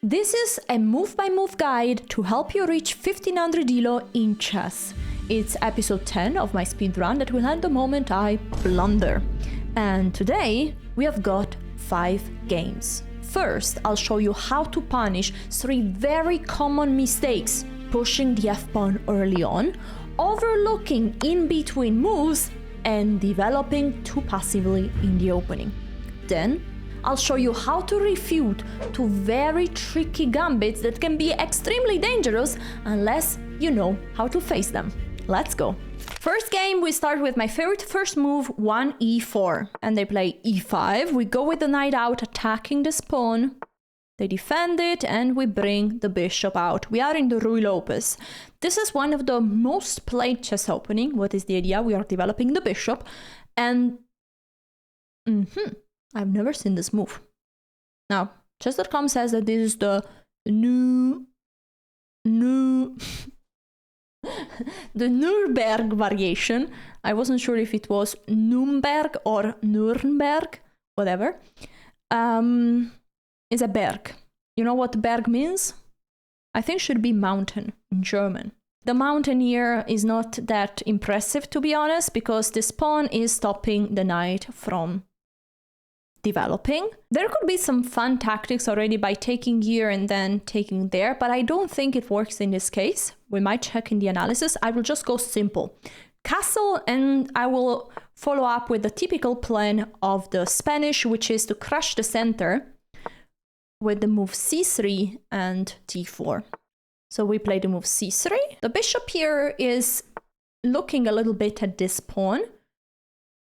This is a move-by-move guide to help you reach 1500 ELO in chess. It's episode 10 of my speedrun that will end the moment I blunder. And today we have got 5 games. First, I'll show you how to punish 3 very common mistakes: pushing the f-pawn early on, overlooking in-between moves, and developing too passively in the opening. Then, I'll show you how to refute 2 very tricky gambits that can be extremely dangerous unless you know how to face them. Let's go. First game, we start with my favorite first move, 1e4. And they play e5. We go with the knight out, attacking this pawn. They defend it, and we bring the bishop out. We are in the Ruy Lopez. This is one of the most played chess opening. What is the idea? We are developing the bishop. And I've never seen this move. Now, chess.com says that this is the new the Nuremberg variation. I wasn't sure if it was Nürnberg or Nuremberg, whatever. It's a Berg. You know what Berg means? I think it should be mountain in German. The mountain here is not that impressive, to be honest, because this pawn is stopping the knight from developing. There could be some fun tactics already by taking here and then taking there, but I don't think it works in this case. We might check in the analysis. I will just go simple. Castle, and I will follow up with the typical plan of the Spanish, which is to crush the center with the move c3 and d4. So we play the move c3. The bishop here is looking a little bit at this pawn,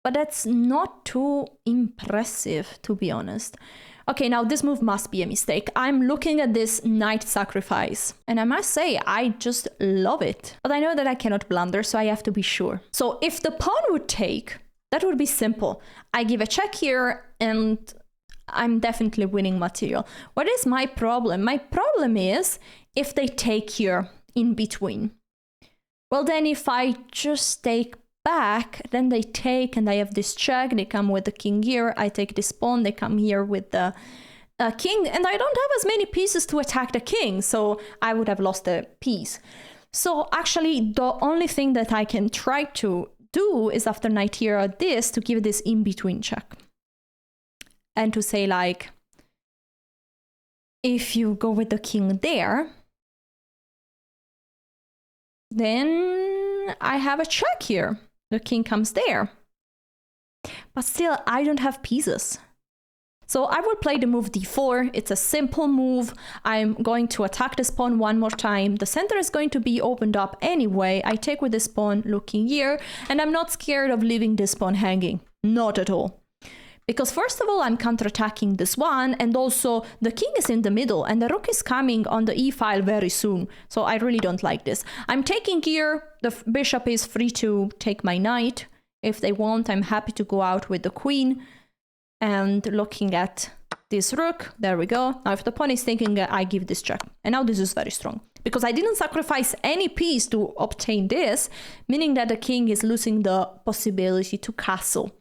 but that's not too impressive, to be honest. Okay, now this move must be a mistake. I'm looking at this knight sacrifice, and I must say, I just love it. But I know that I cannot blunder, so I have to be sure. So if the pawn would take, that would be simple. I give a check here, and I'm definitely winning material. What is my problem? My problem is if they take here in between. Well, then if I just take back, then they take, and I have this check. They come with the king here. I take this pawn. They come here with the king, and I don't have as many pieces to attack the king, so I would have lost a piece. So actually, the only thing that I can try to do is after knight here at this to give this in-between check. And to say, like, if you go with the king there, then I have a check here. The king comes there. But still, I don't have pieces. So I will play the move d4. It's a simple move. I'm going to attack this pawn one more time. The center is going to be opened up anyway. I take with this pawn looking here, and I'm not scared of leaving this pawn hanging. Not at all. Because first of all, I'm counterattacking this one, and also the king is in the middle, and the rook is coming on the e-file very soon. So I really don't like this. I'm taking here. The bishop is free to take my knight. If they want, I'm happy to go out with the queen. And looking at this rook, there we go. Now if the pawn is thinking, I give this check. And now this is very strong. Because I didn't sacrifice any piece to obtain this, meaning that the king is losing the possibility to castle.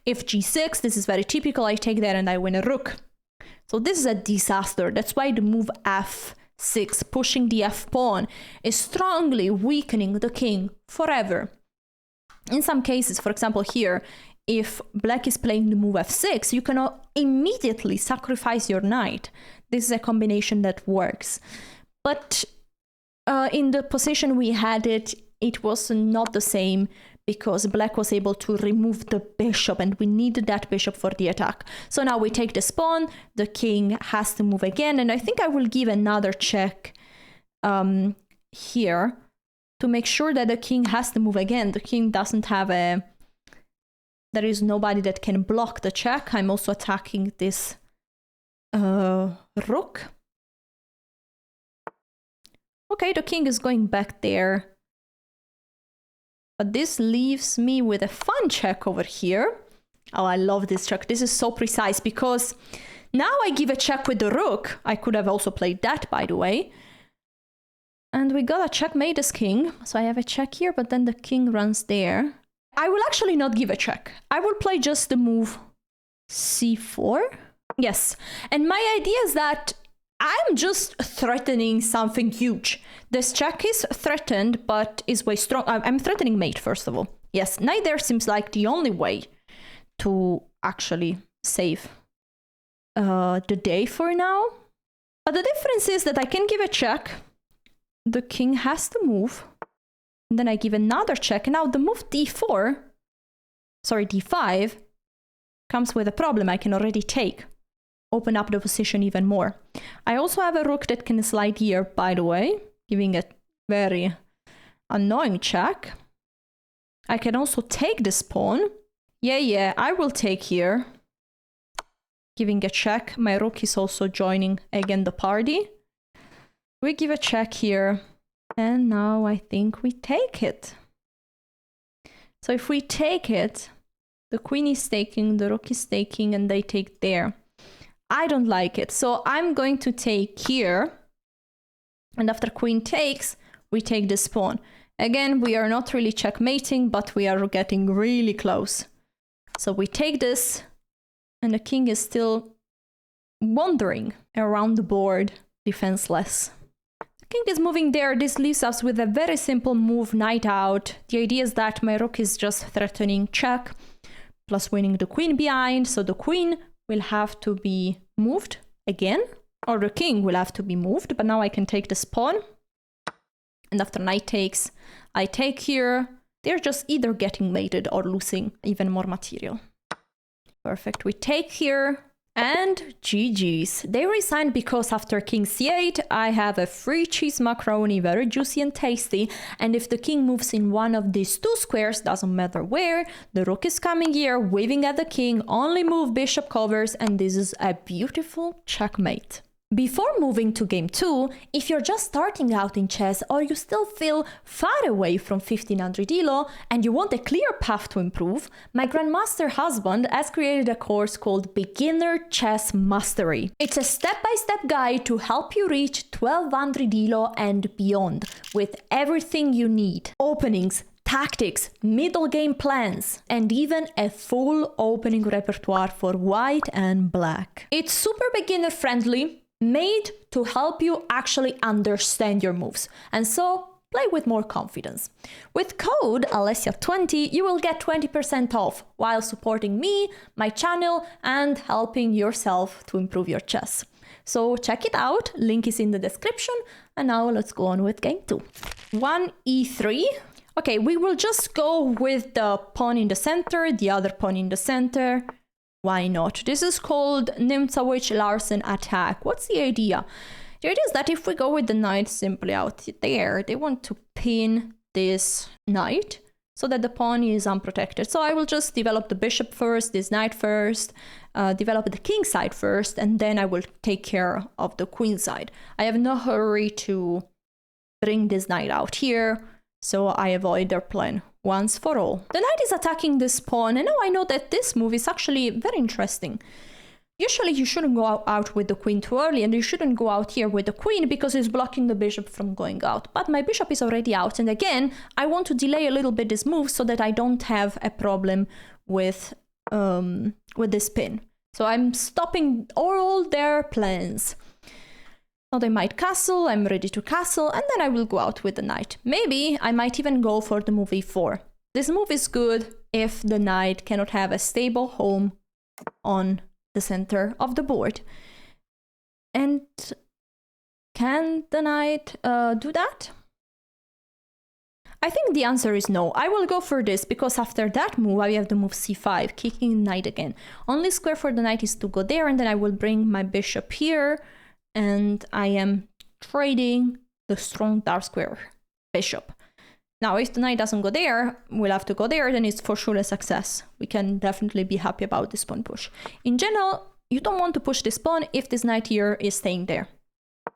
If g6, this is very typical, I take that and I win a rook. So this is a disaster. That's why the move f6, pushing the f-pawn, is strongly weakening the king forever. In some cases, for example here, if black is playing the move f6, you cannot immediately sacrifice your knight. This is a combination that works. But in the position we had it, it was not the same, because black was able to remove the bishop, and we needed that bishop for the attack. So now we take this pawn, the king has to move again, and I think I will give another check here to make sure that the king has to move again. The king doesn't have there is nobody that can block the check. I'm also attacking this rook. Okay, the king is going back there. But this leaves me with a fun check over here. Oh, I love this check. This is so precise because now I give a check with the rook. I could have also played that, by the way. And we got a checkmate as king. So I have a check here, but then the king runs there. I will actually not give a check. I will play just the move c4. Yes. And my idea is that I'm just threatening something huge. This check is threatened, but is way strong. I'm threatening mate, first of all. Yes, knight there seems like the only way to actually save the day for now. But the difference is that I can give a check. The king has to move. And then I give another check. Now the move d4, sorry, d5, comes with a problem I can already take. Open up the position even more. I also have a rook that can slide here, by the way, giving a very annoying check. I can also take this pawn. Yeah, I will take here. Giving a check. My rook is also joining again the party. We give a check here. And now I think we take it. So if we take it, the queen is taking, the rook is taking, and they take there. I don't like it. So I'm going to take here. And after queen takes, we take this pawn. Again, we are not really checkmating, but we are getting really close. So we take this, and the king is still wandering around the board, defenseless. The king is moving there. This leaves us with a very simple move, knight out. The idea is that my rook is just threatening check, plus winning the queen behind. So the queen will have to be moved again, or the king will have to be moved, but now I can take this pawn. And after knight takes, I take here. They're just either getting mated or losing even more material. Perfect, we take here, and GG's. They resigned because after king c8, I have a free cheese macaroni, very juicy and tasty, and if the king moves in one of these two squares, doesn't matter where, the rook is coming here, waving at the king, only move bishop covers, and this is a beautiful checkmate. Before moving to game 2, if you're just starting out in chess or you still feel far away from 1500 ELO and you want a clear path to improve, my grandmaster husband has created a course called Beginner Chess Mastery. It's a step-by-step guide to help you reach 1200 ELO and beyond with everything you need. Openings, tactics, middle game plans, and even a full opening repertoire for white and black. It's super beginner friendly, made to help you actually understand your moves, and so play with more confidence. With code Alessia20, you will get 20% off while supporting me, my channel, and helping yourself to improve your chess. So check it out, link is in the description, and now let's go on with game 2. 1 e3. Okay, we will just go with the pawn in the center, the other pawn in the center. Why not? This is called Nimzowitsch-Larsen attack. What's the idea? The idea is that if we go with the knight simply out there, they want to pin this knight so that the pawn is unprotected. So I will just develop the bishop first, this knight first, develop the king side first, and then I will take care of the queen side. I have no hurry to bring this knight out here, so I avoid their plan once for all. The knight is attacking this pawn, and now I know that this move is actually very interesting. Usually you shouldn't go out with the queen too early, and you shouldn't go out here with the queen because it's blocking the bishop from going out. But my bishop is already out, and again, I want to delay a little bit this move so that I don't have a problem with this pin. So I'm stopping all their plans. Now they might castle, I'm ready to castle, and then I will go out with the knight. Maybe I might even go for the move e4. This move is good if the knight cannot have a stable home on the center of the board. And can the knight do that? I think the answer is no. I will go for this because after that move I have the move c5, kicking knight again. Only square for the knight is to go there, and then I will bring my bishop here. And I am trading the strong dark square bishop. Now, if the knight doesn't go there, we'll have to go there, then it's for sure a success. We can definitely be happy about this pawn push. In general, you don't want to push this pawn if this knight here is staying there.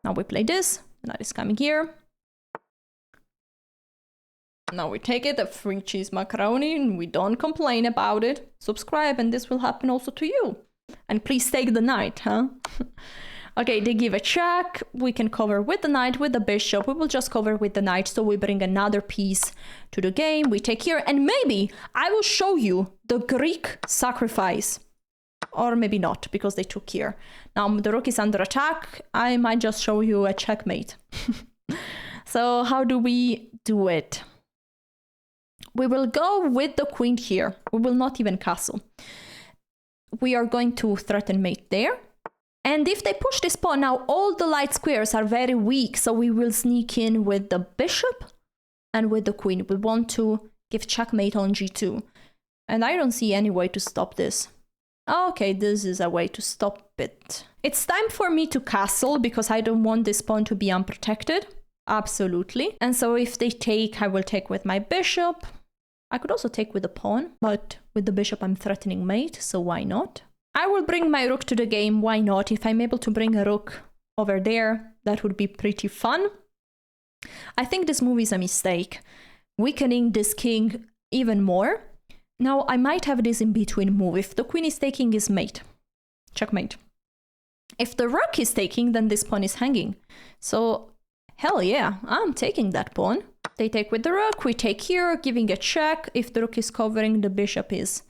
Now we play this, the knight is coming here. Now we take it, a free cheese macaroni, and we don't complain about it. Subscribe and this will happen also to you. And please take the knight, huh? Okay, they give a check. We can cover with the knight, with the bishop. We will just cover with the knight, so we bring another piece to the game. We take here, and maybe I will show you the Greek sacrifice or maybe not, because they took here. Now the rook is under attack. I might just show you a checkmate. So how do we do it? We will go with the queen here. We will not even castle. We are going to threaten mate there. And if they push this pawn, now all the light squares are very weak, so we will sneak in with the bishop and with the queen. We want to give checkmate on g2. And I don't see any way to stop this. Okay, this is a way to stop it. It's time for me to castle, because I don't want this pawn to be unprotected. Absolutely. And so if they take, I will take with my bishop. I could also take with the pawn, but with the bishop I'm threatening mate, so why not? I will bring my rook to the game, why not? If I'm able to bring a rook over there, that would be pretty fun. I think this move is a mistake, weakening this king even more. Now I might have this in between move. If the queen is taking, is mate, checkmate. If the rook is taking, then this pawn is hanging. So hell yeah, I'm taking that pawn. They take with the rook, we take here, giving a check. If the rook is covering, the bishop is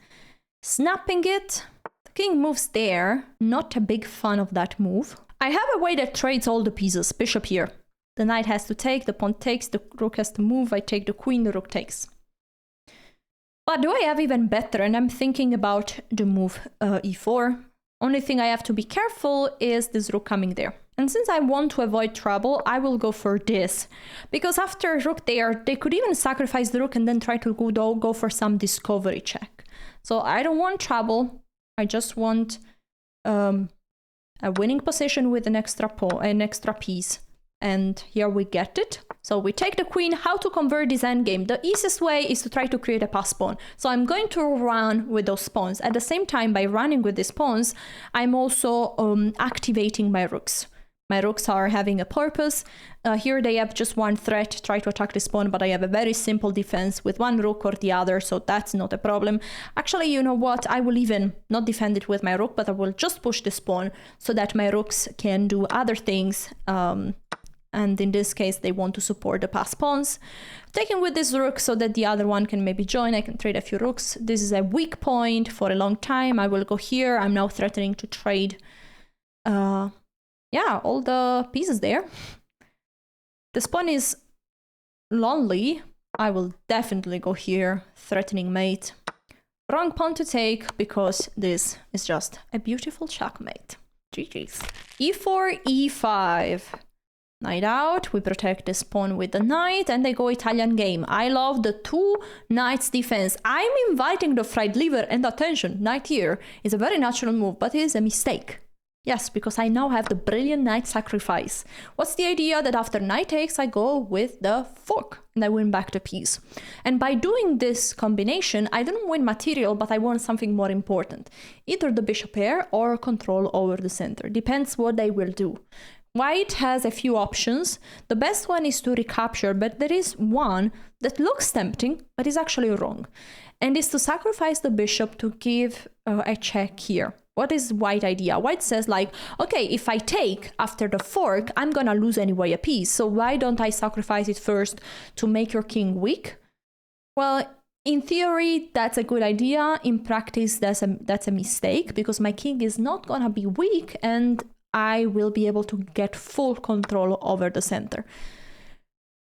snapping it. The king moves there, not a big fan of that move. I have a way that trades all the pieces. Bishop here. The knight has to take, the pawn takes, the rook has to move, I take the queen, the rook takes. But do I have even better? And I'm thinking about the move e4. Only thing I have to be careful is this rook coming there. And since I want to avoid trouble, I will go for this. Because after rook there, they could even sacrifice the rook and then try to go for some discovery check. So I don't want trouble. I just want a winning position with an extra piece. And here we get it. So we take the queen. How to convert this endgame? The easiest way is to try to create a pass pawn. So I'm going to run with those pawns. At the same time, by running with these pawns, I'm also activating my rooks. My rooks are having a purpose. Here they have just one threat, try to attack this pawn, but I have a very simple defense with one rook or the other, so that's not a problem. Actually, you know what? I will even not defend it with my rook, but I will just push this pawn so that my rooks can do other things. And in this case, they want to support the pass pawns. Taking with this rook so that the other one can maybe join. I can trade a few rooks. This is a weak point for a long time. I will go here. I'm now threatening to trade yeah, all the pieces there. This pawn is lonely. I will definitely go here, threatening mate. Wrong pawn to take, because this is just a beautiful checkmate. GG's. e4, e5. Knight out, we protect this pawn with the knight, and they go Italian game. I love the two knights defense. I'm inviting the fried liver, and attention, knight here is a very natural move, but it is a mistake. Yes, because I now have the brilliant knight sacrifice. What's the idea? That after knight takes, I go with the fork and I win back the piece. And by doing this combination, I don't win material, but I won something more important. Either the bishop pair or control over the center. Depends what they will do. White has a few options. The best one is to recapture, but there is one that looks tempting, but is actually wrong. And is to sacrifice the bishop to give a check here. What is white idea? White says like, okay, if I take after the fork, I'm gonna lose anyway a piece. So why don't I sacrifice it first to make your king weak? Well, in theory, that's a good idea. In practice, that's a mistake, because my king is not gonna be weak and I will be able to get full control over the center.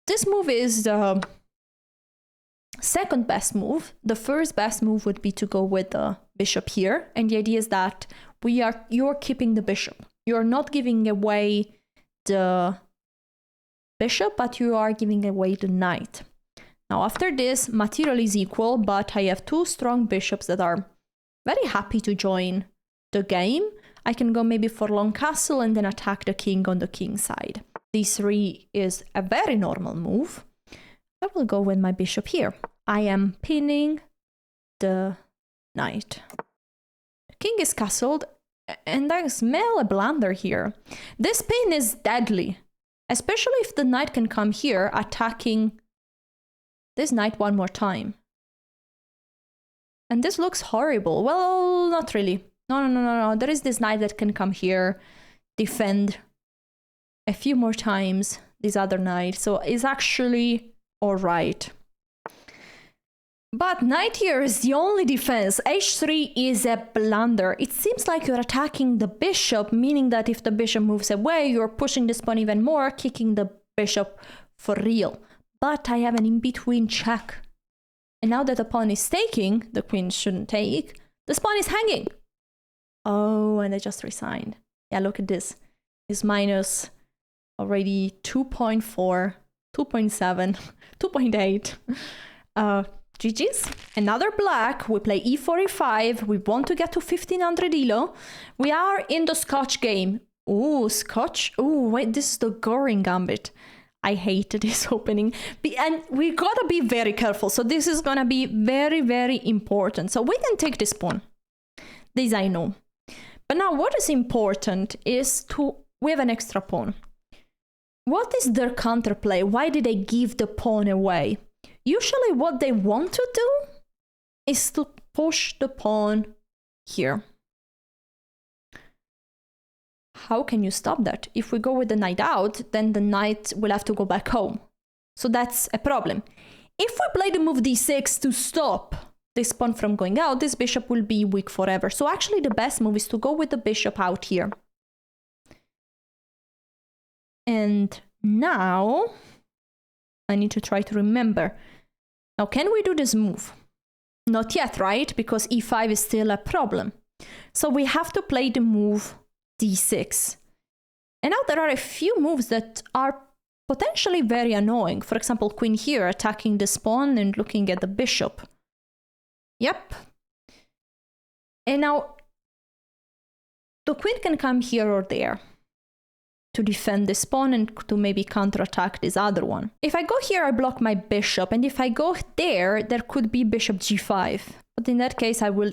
This move is the second best move. The first best move would be to go with the bishop here, and the idea is that you're keeping the bishop. You're not giving away the bishop, but you are giving away the knight. Now after this, material is equal, but I have two strong bishops that are very happy to join the game. I can go maybe for long castle and then attack the king on the king side. D3 is a very normal move. I will go with my bishop here. I am pinning the knight. The king is castled, and I smell a blunder here. This pin is deadly, especially if the knight can come here, attacking this knight one more time. And this looks horrible. Well, not really. No. There is this knight that can come here, defend a few more times this other knight. So it's actually all right. But knight here is the only defense. h3 is a blunder. It seems like you're attacking the bishop, meaning that if the bishop moves away, you're pushing this pawn even more, kicking the bishop for real. But I have an in-between check. And now that the pawn is taking, the queen shouldn't take, this pawn is hanging. Oh, and I just resigned. Yeah, look at this. It's minus already 2.4, 2.7, 2.8. GG's. Another black. We play e4, e5. We want to get to 1500 ELO. We are in the Scotch game. Ooh, Scotch. Ooh, wait, this is the Goring Gambit. I hate this opening. And we gotta be very careful. So this is gonna be very, very important. So we can take this pawn. This I know. But now what is important is we have an extra pawn. What is their counterplay? Why did they give the pawn away? Usually what they want to do is to push the pawn here. How can you stop that? If we go with the knight out, then the knight will have to go back home. So that's a problem. If we play the move d6 to stop this pawn from going out, this bishop will be weak forever. So actually the best move is to go with the bishop out here. And now I need to try to remember. Now, can we do this move? Not yet, right? Because e5 is still a problem. So we have to play the move d6. And now there are a few moves that are potentially very annoying. For example, queen here attacking this pawn and looking at the bishop. Yep. And now the queen can come here or there to defend this pawn and to maybe counterattack this other one. If I go here, I block my bishop, and if I go there, there could be bishop g5. But in that case, I will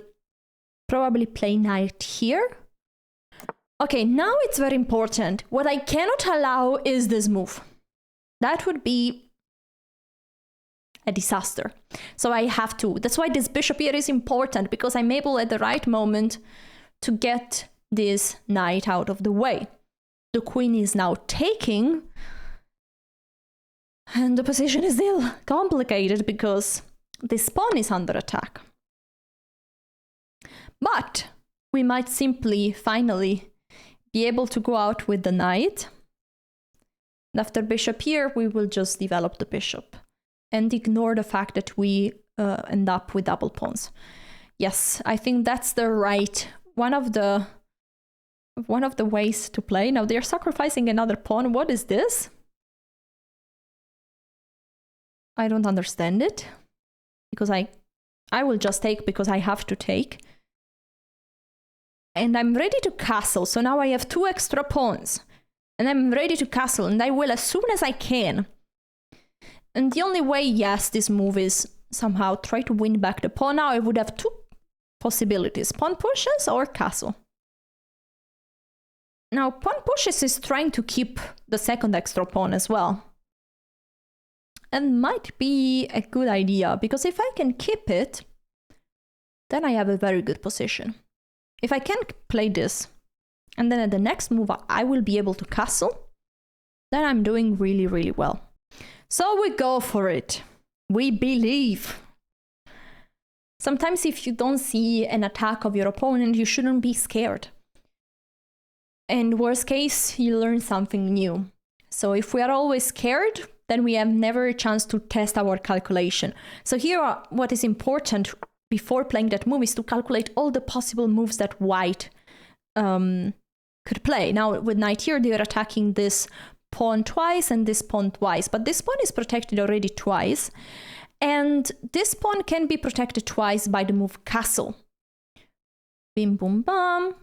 probably play knight here. Okay, now it's very important. What I cannot allow is this move. That would be a disaster. So I have to. That's why this bishop here is important, because I'm able at the right moment to get this knight out of the way. The queen is now taking, and the position is still complicated because this pawn is under attack. But we might simply, finally, be able to go out with the knight. And after bishop here, we will just develop the bishop and ignore the fact that we end up with double pawns. Yes, I think that's the right, one of the ways to play. Now they're sacrificing another pawn. What is this? I don't understand it, because I will just take because I have to take. And I'm ready to castle. So now I have 2 extra pawns and I'm ready to castle, and I will as soon as I can. And the only way, yes, this move is somehow try to win back the pawn. Now I would have 2 possibilities, pawn pushes or castle. Now, pawn pushes is trying to keep the second extra pawn as well. And might be a good idea, because if I can keep it, then I have a very good position. If I can play this, and then at the next move I will be able to castle, then I'm doing really, really well. So we go for it. We believe. Sometimes if you don't see an attack of your opponent, you shouldn't be scared. And worst case, you learn something new. So if we are always scared, then we have never a chance to test our calculation. So here, what is important before playing that move is to calculate all the possible moves that white could play. Now, with knight here, they are attacking this pawn twice and this pawn twice, but this pawn is protected already twice. And this pawn can be protected twice by the move castle. Bim, boom, bam.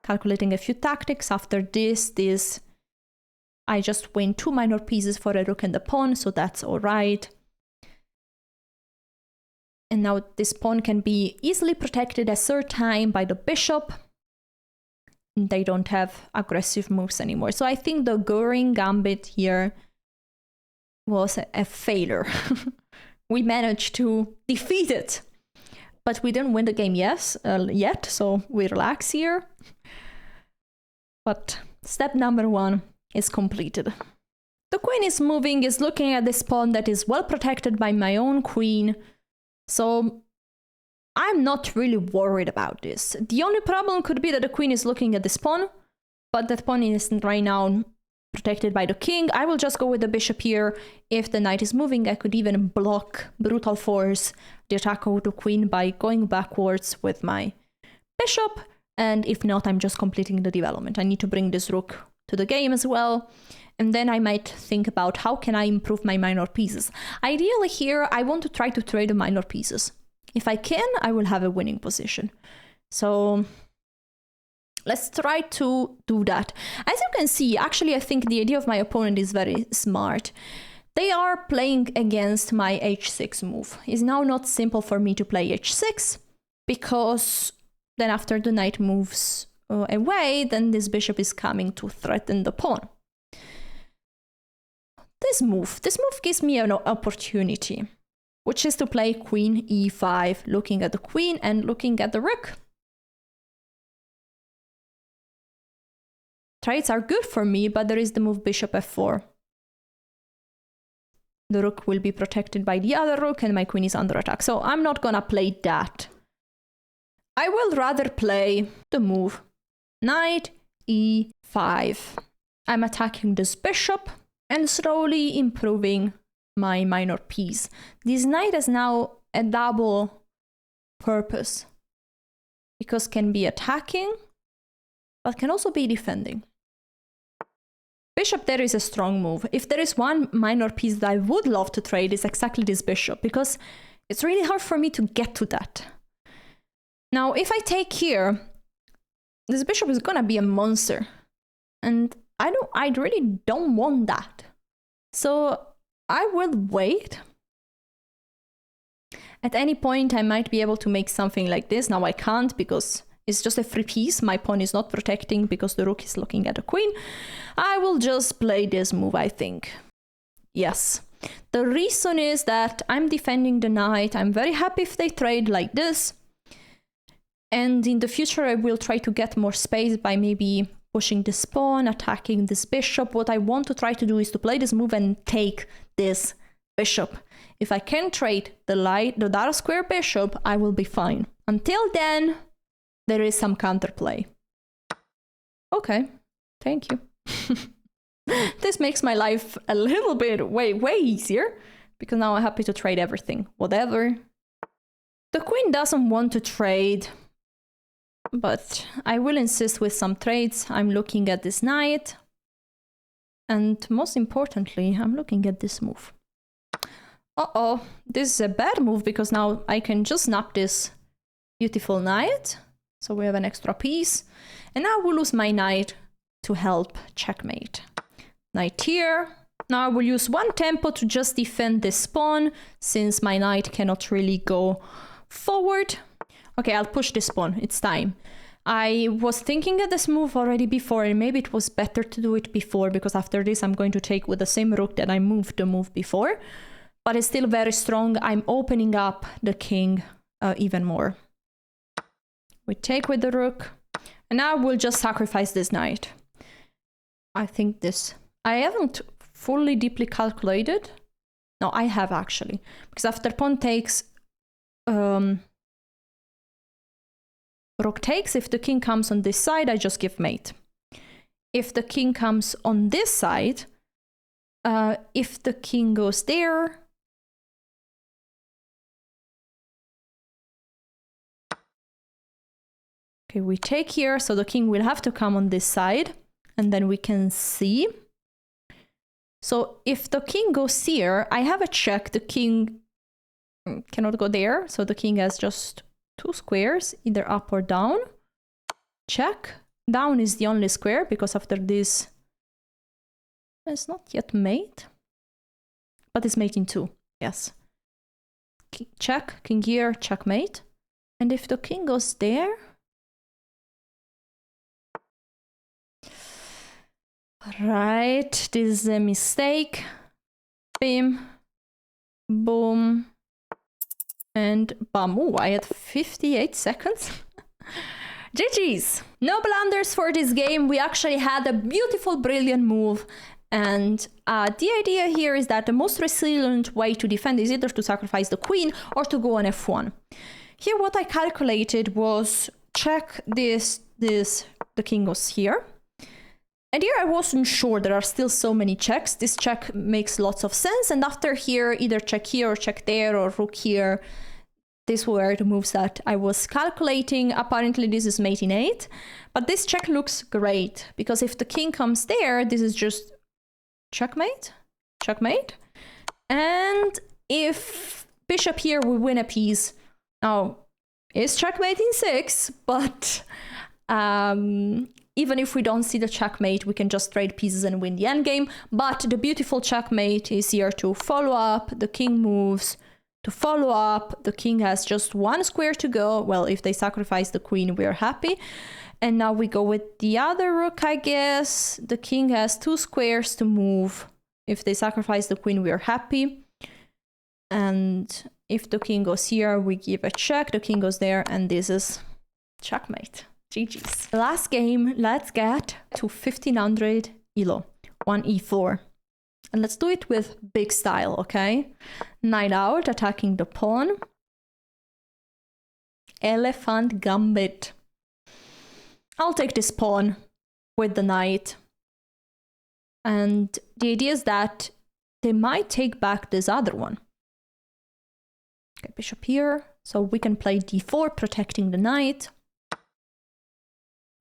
Calculating a few tactics. After this, I just win 2 minor pieces for a rook and a pawn, so that's all right. And now this pawn can be easily protected a third time by the bishop. And they don't have aggressive moves anymore. So I think the Goring Gambit here was a failure. We managed to defeat it. But we didn't win the game yet, so we relax here. But step number 1 is completed. The queen is moving, is looking at this pawn that is well protected by my own queen. So I'm not really worried about this. The only problem could be that the queen is looking at this pawn, but that pawn is right now protected by the king. I will just go with the bishop here. If the knight is moving, I could even block, brutal force the attack of the queen by going backwards with my bishop. And if not, I'm just completing the development. I need to bring this rook to the game as well. And then I might think about how can I improve my minor pieces. Ideally here, I want to try to trade the minor pieces. If I can, I will have a winning position. So let's try to do that. As you can see, actually, I think the idea of my opponent is very smart. They are playing against my h6 move. It's now not simple for me to play h6 because then after the knight moves away, then this bishop is coming to threaten the pawn. This move gives me an opportunity, which is to play queen e5, looking at the queen and looking at the rook. Trades are good for me, but there is the move bishop f4. The rook will be protected by the other rook and my queen is under attack. So I'm not gonna play that. I will rather play the move knight e5. I'm attacking this bishop and slowly improving my minor piece. This knight has now a double purpose because can be attacking, but can also be defending. Bishop there is a strong move. If there is one minor piece that I would love to trade, it's exactly this bishop because it's really hard for me to get to that. Now, if I take here, this bishop is gonna be a monster, and I really don't want that. So I will wait. At any point, I might be able to make something like this. Now I can't because it's just a free piece. My pawn is not protecting because the rook is looking at the queen. I will just play this move, I think. Yes. The reason is that I'm defending the knight. I'm very happy if they trade like this. And in the future, I will try to get more space by maybe pushing this pawn, attacking this bishop. What I want to try to do is to play this move and take this bishop. If I can trade the dark square bishop, I will be fine. Until then, there is some counterplay. Okay, thank you. This makes my life a little bit way easier because now I'm happy to trade everything, whatever. The queen doesn't want to trade, but I will insist with some trades. I'm looking at this knight. And most importantly, I'm looking at this move. Uh-oh, this is a bad move because now I can just snap this beautiful knight. So we have an extra piece. And now we'll lose my knight to help checkmate. Knight here. Now I will use one tempo to just defend this pawn since my knight cannot really go forward. Okay, I'll push this pawn. It's time. I was thinking of this move already before, and maybe it was better to do it before because after this I'm going to take with the same rook that I moved the move before. But it's still very strong. I'm opening up the king even more. We take with the rook. And now we'll just sacrifice this knight. I think this... I haven't fully deeply calculated. No, I have actually. Because after pawn takes... rook takes. If the king comes on this side, I just give mate. If the king comes on this side, if the king goes there... Okay, we take here, so the king will have to come on this side, and then we can see. So if the king goes here, I have a check. The king cannot go there, so the king has just two squares, either up or down. Check. Down is the only square, because after this, it's not yet mate, but it's mate in two, yes. Check, king here, checkmate. And if the king goes there... Right, this is a mistake. Bim, boom, and bam. Ooh, I had 58 seconds. GG's. No blunders for this game. We actually had a beautiful, brilliant move. And the idea here is that the most resilient way to defend is either to sacrifice the queen or to go on f1. Here what I calculated was check the king goes here. And here I wasn't sure, there are still so many checks. This check makes lots of sense. And after here, either check here or check there or rook here. These were the moves that I was calculating. Apparently this is mate in 8. But this check looks great, because if the king comes there, this is just checkmate, checkmate. And if bishop here, we win a piece. Now, it's checkmate in 6, but even if we don't see the checkmate, we can just trade pieces and win the endgame. But the beautiful checkmate is here to follow up, the king moves, to follow up, the king has just 1 square to go. Well, if they sacrifice the queen, we're happy. And now we go with the other rook, I guess. The king has 2 squares to move. If they sacrifice the queen, we're happy. And if the king goes here, we give a check. The king goes there, and this is checkmate. GG's. Last game, let's get to 1500 ELO. 1 e4. And let's do it with big style, okay? Knight out, attacking the pawn. Elephant Gambit. I'll take this pawn with the knight. And the idea is that they might take back this other one. Okay, bishop here. So we can play d4, protecting the knight.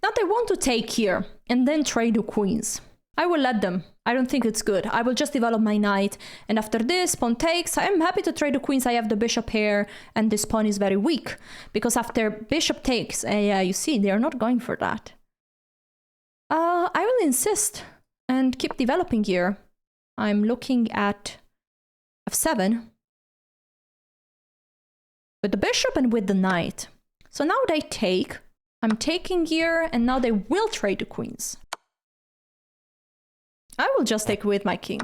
Now they want to take here and then trade the queens. I will let them. I don't think it's good. I will just develop my knight. And after this, pawn takes. I'm happy to trade the queens. I have the bishop here, and this pawn is very weak. Because after bishop takes, you see, they're not going for that. I will insist and keep developing here. I'm looking at f7. With the bishop and with the knight. So now they take. I'm taking here, and now they will trade the queens. I will just take with my king.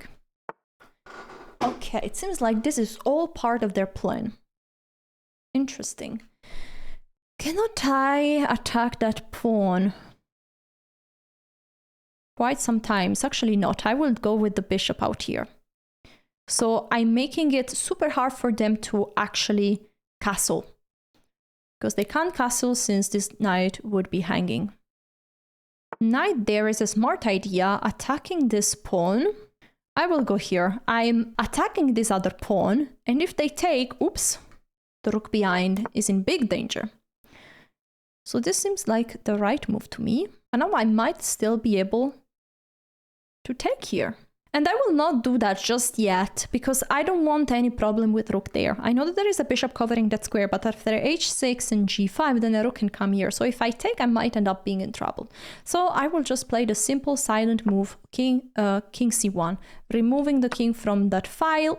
Okay, it seems like this is all part of their plan. Interesting. Cannot I attack that pawn? Quite sometimes. Actually not. I will go with the bishop out here. So I'm making it super hard for them to actually castle. Because they can't castle since this knight would be hanging. Knight there is a smart idea, attacking this pawn. I will go here. I'm attacking this other pawn, and if they take, oops, the rook behind is in big danger. So this seems like the right move to me. And now I might still be able to take here. And I will not do that just yet, because I don't want any problem with rook there. I know that there is a bishop covering that square, but after h6 and g5, then a rook can come here. So if I take, I might end up being in trouble. So I will just play the simple silent move, king c1, removing the king from that file.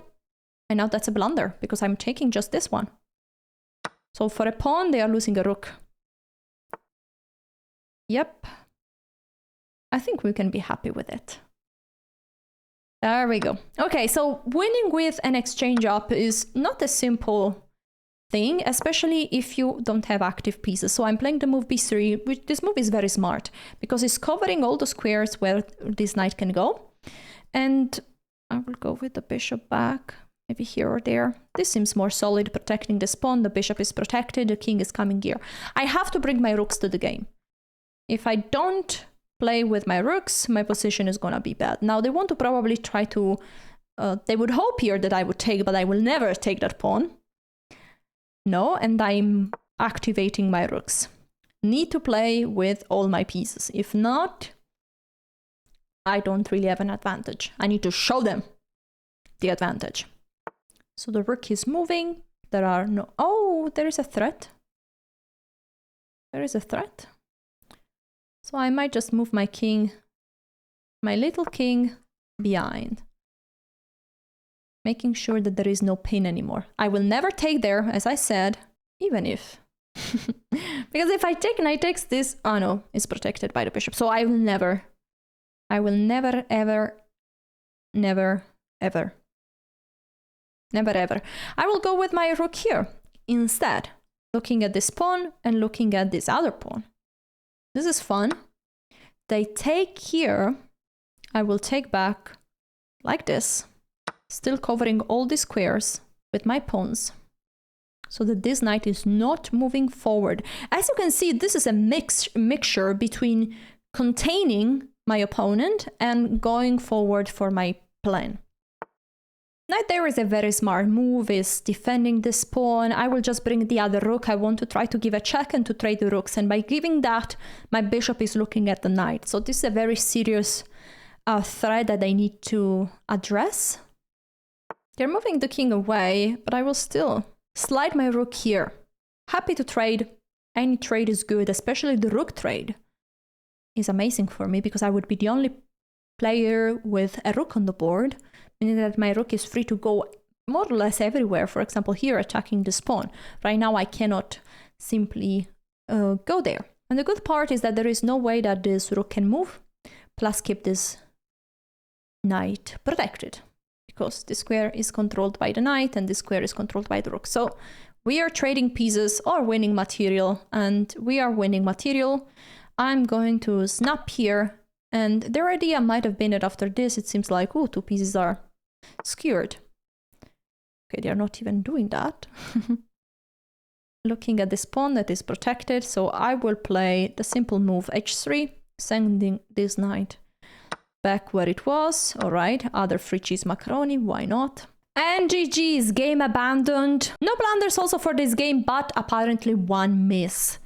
And now that's a blunder, because I'm taking just this one. So for a pawn, they are losing a rook. Yep. I think we can be happy with it. There we go. Okay, so winning with an exchange up is not a simple thing, especially if you don't have active pieces. So I'm playing the move b3, which this move is very smart because it's covering all the squares where this knight can go. And I will go with the bishop back, maybe here or there. This seems more solid, protecting this pawn. The bishop is protected, the king is coming here. I have to bring my rooks to the game. If I don't play with my rooks, my position is gonna be bad. Now they want to probably try to, they would hope here that I would take, but I will never take that pawn. No, and I'm activating my rooks. Need to play with all my pieces. If not, I don't really have an advantage. I need to show them the advantage. So the rook is moving. There are no, oh, there is a threat. There is a threat. So I might just move my king, my little king, behind. Making sure that there is no pin anymore. I will never take there, as I said, even if. Because if I take knight takes this, oh no, it's protected by the bishop. So I will never, ever, never, ever. Never ever. I will go with my rook here instead, looking at this pawn and looking at this other pawn. This is fun. They take here. I will take back like this, still covering all the squares with my pawns, so that this knight is not moving forward. As you can see, this is a mixture between containing my opponent and going forward for my plan. Knight there is a very smart move, is defending this pawn. I will just bring the other rook. I want to try to give a check and to trade the rooks, and by giving that, my bishop is looking at the knight. So this is a very serious threat that I need to address. They're moving the king away, but I will still slide my rook here. Happy to trade. Any trade is good, especially the rook trade is amazing for me because I would be the only player with a rook on the board, meaning that my rook is free to go more or less everywhere. For example, here attacking this pawn. Right now I cannot simply go there. And the good part is that there is no way that this rook can move, plus keep this knight protected, because the square is controlled by the knight and the square is controlled by the rook. So we are trading pieces or winning material, and we are winning material. I'm going to snap here, and their idea might have been that after this it seems like, oh, two pieces are skewered. Okay, they're not even doing that. Looking at this pawn that is protected, so I will play the simple move h3, sending this knight back where it was. All right, other free cheese macaroni, why not? And GG's, game abandoned. No blunders also for this game, but apparently one miss.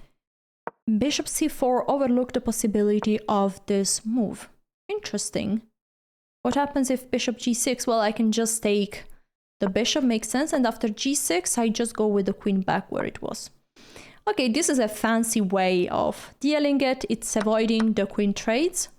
Bishop c4 overlooked the possibility of this move. Interesting. What happens if bishop g6? Well, I can just take the bishop, makes sense, and after g6 I just go with the queen back where it was. Okay, this is a fancy way of dealing it. It's avoiding the queen trades,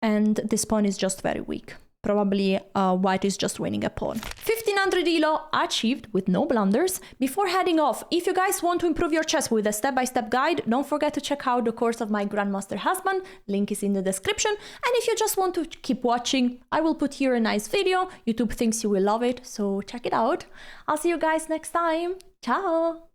and this pawn is just very weak. Probably white is just winning a pawn. 1500 ELO achieved with no blunders. Before heading off, if you guys want to improve your chess with a step-by-step guide, don't forget to check out the course of my Grandmaster husband. Link is in the description. And if you just want to keep watching, I will put here a nice video. YouTube thinks you will love it, so check it out. I'll see you guys next time. Ciao!